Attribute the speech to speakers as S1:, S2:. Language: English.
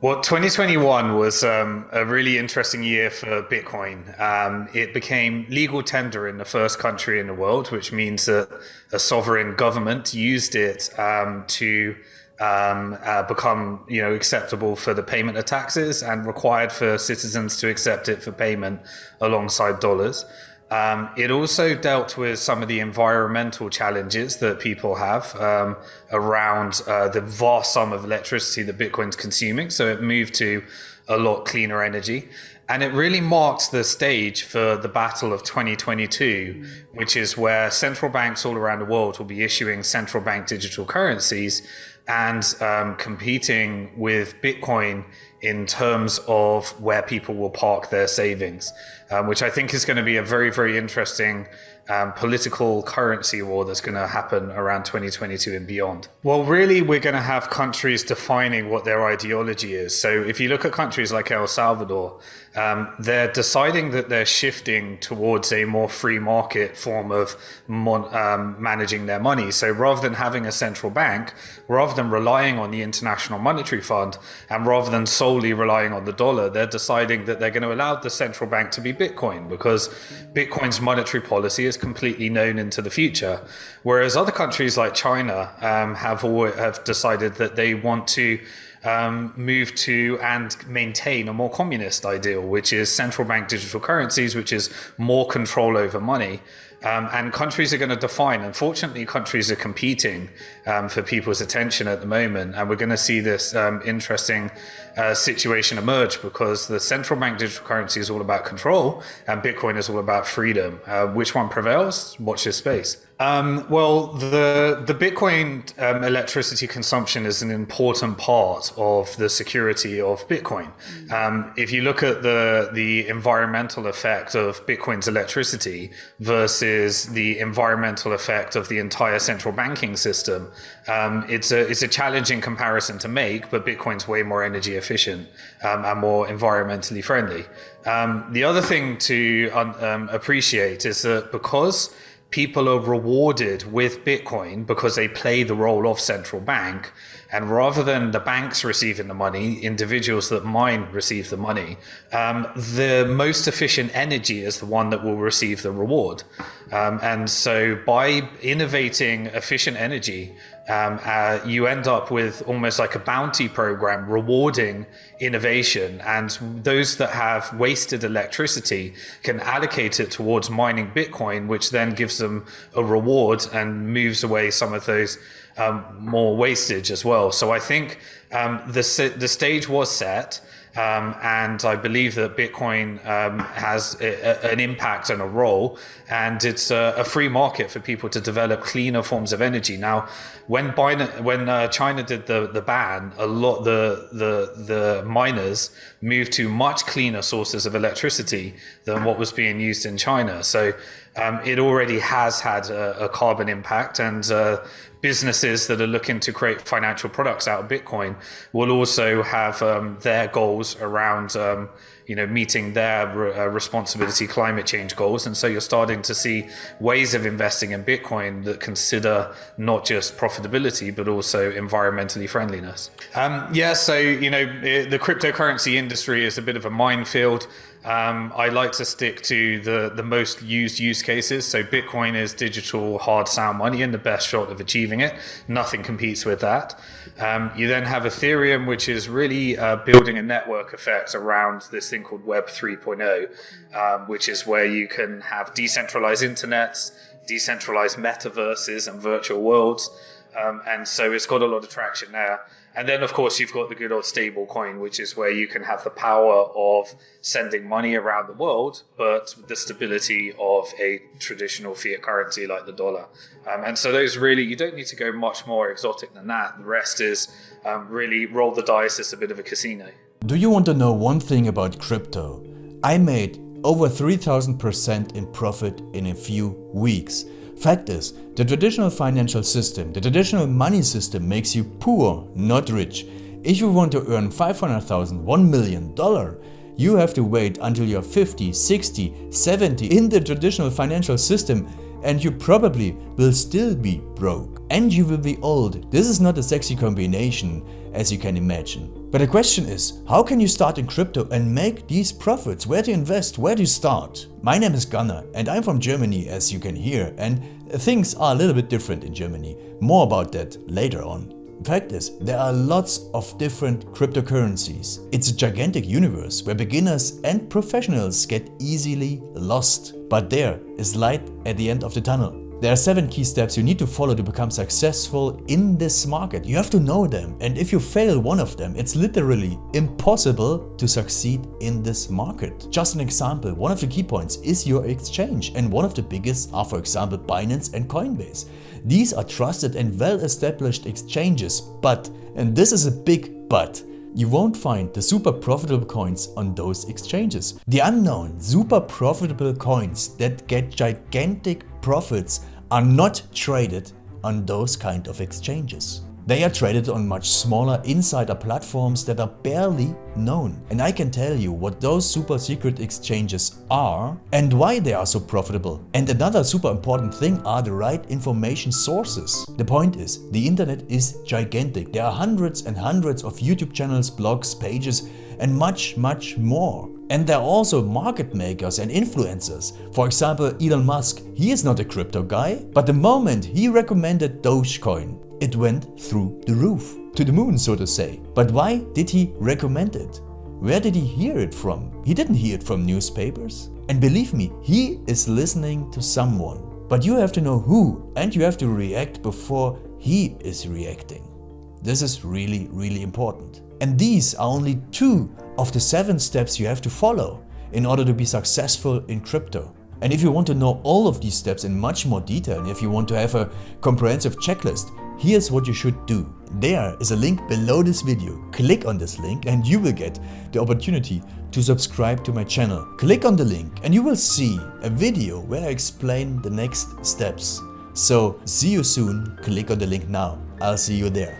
S1: Well, 2021 was a really interesting year for Bitcoin. It became legal tender in the first country in the world, which means that a sovereign government used it to become, acceptable for the payment of taxes and required for citizens to accept it for payment alongside dollars. It also dealt with some of the environmental challenges that people have around the vast sum of electricity that Bitcoin's consuming. So it moved to a lot cleaner energy. And it really marked the stage for the battle of 2022, which is where central banks all around the world will be issuing central bank digital currencies and competing with Bitcoin in terms of where people will park their savings, which I think is going to be a very, very interesting political currency war that's going to happen around 2022 and beyond. Well, really, we're going to have countries defining what their ideology is. So if you look at countries like El Salvador, they're deciding that they're shifting towards a more free market form of managing their money. So rather than having a central bank, rather than relying on the International Monetary Fund, and rather than solely relying on the dollar, they're deciding that they're going to allow the central bank to be Bitcoin, because Bitcoin's monetary policy is completely known into the future. Whereas other countries like China have decided that they want to move to and maintain a more communist ideal, which is central bank digital currencies, which is more control over money. And countries are going to define. Unfortunately, countries are competing for people's attention at the moment. And we're going to see this interesting situation emerge, because the central bank digital currency is all about control and Bitcoin is all about freedom. Which one prevails? Watch this space. Well, the Bitcoin electricity consumption is an important part of the security of Bitcoin. If you look at the environmental effect of Bitcoin's electricity versus the environmental effect of the entire central banking system, it's a challenging comparison to make, but Bitcoin's way more energy efficient and more environmentally friendly. The other thing to appreciate is that because people are rewarded with Bitcoin because they play the role of central bank, and rather than the banks receiving the money, individuals that mine receive the money, the most efficient energy is the one that will receive the reward. And so by innovating efficient energy, you end up with almost like a bounty program rewarding innovation, and those that have wasted electricity can allocate it towards mining Bitcoin, which then gives them a reward and moves away some of those more wastage as well. So I think the stage was set. And I believe that Bitcoin has an impact and a role, and it's a free market for people to develop cleaner forms of energy. Now, when China did the ban, a lot the miners moved to much cleaner sources of electricity than what was being used in China. So it already has had a carbon impact, and businesses that are looking to create financial products out of Bitcoin will also have their goals around meeting their responsibility climate change goals. And so you're starting to see ways of investing in Bitcoin that consider not just profitability, but also environmentally friendliness. So, the cryptocurrency industry is a bit of a minefield. I like to stick to the most used use cases. So Bitcoin is digital hard sound money and the best shot of achieving it. Nothing competes with that. You then have Ethereum, which is really building a network effect around this thing called Web 3.0, which is where you can have decentralized internets, decentralized metaverses and virtual worlds. And so it's got a lot of traction there. And then, of course, you've got the good old stable coin, which is where you can have the power of sending money around the world, but the stability of a traditional fiat currency like the dollar. And so those really, you don't need to go much more exotic than that. The rest is really roll the dice. It's a bit of a casino.
S2: Do you want to know one thing about crypto? I made over 3,000% in profit in a few weeks. Fact is, the traditional financial system, the traditional money system makes you poor, not rich. If you want to earn $500,000, $1 million, you have to wait until you're 50, 60, 70 in the traditional financial system, and you probably will still be broke. And you will be old. This is not a sexy combination, as you can imagine. But the question is, how can you start in crypto and make these profits? Where to invest? Where to start? My name is Gunnar and I'm from Germany, as you can hear, and things are a little bit different in Germany. More about that later on. Fact is, there are lots of different cryptocurrencies. It's a gigantic universe where beginners and professionals get easily lost. But there is light at the end of the tunnel. There are 7 key steps you need to follow to become successful in this market. You have to know them, and if you fail one of them, it's literally impossible to succeed in this market. Just an example, one of the key points is your exchange, and one of the biggest are, for example, Binance and Coinbase. These are trusted and well-established exchanges, but, and this is a big but, you won't find the super profitable coins on those exchanges. The unknown super profitable coins that get gigantic profits are not traded on those kind of exchanges. They are traded on much smaller insider platforms that are barely known. And I can tell you what those super secret exchanges are and why they are so profitable. And another super important thing are the right information sources. The point is, the internet is gigantic. There are hundreds and hundreds of YouTube channels, blogs, pages, and much more. And there are also market makers and influencers. For example, Elon Musk, he is not a crypto guy, but the moment he recommended Dogecoin, it went through the roof, to the moon, so to say. But why did he recommend it? Where did he hear it from? He didn't hear it from newspapers. And believe me, he is listening to someone. But you have to know who, and you have to react before he is reacting. This is really important. And these are only 2 of the 7 steps you have to follow in order to be successful in crypto. And if you want to know all of these steps in much more detail, and if you want to have a comprehensive checklist, here's what you should do. There is a link below this video. Click on this link and you will get the opportunity to subscribe to my channel. Click on the link and you will see a video where I explain the next steps. So see you soon. Click on the link now. I'll see you there.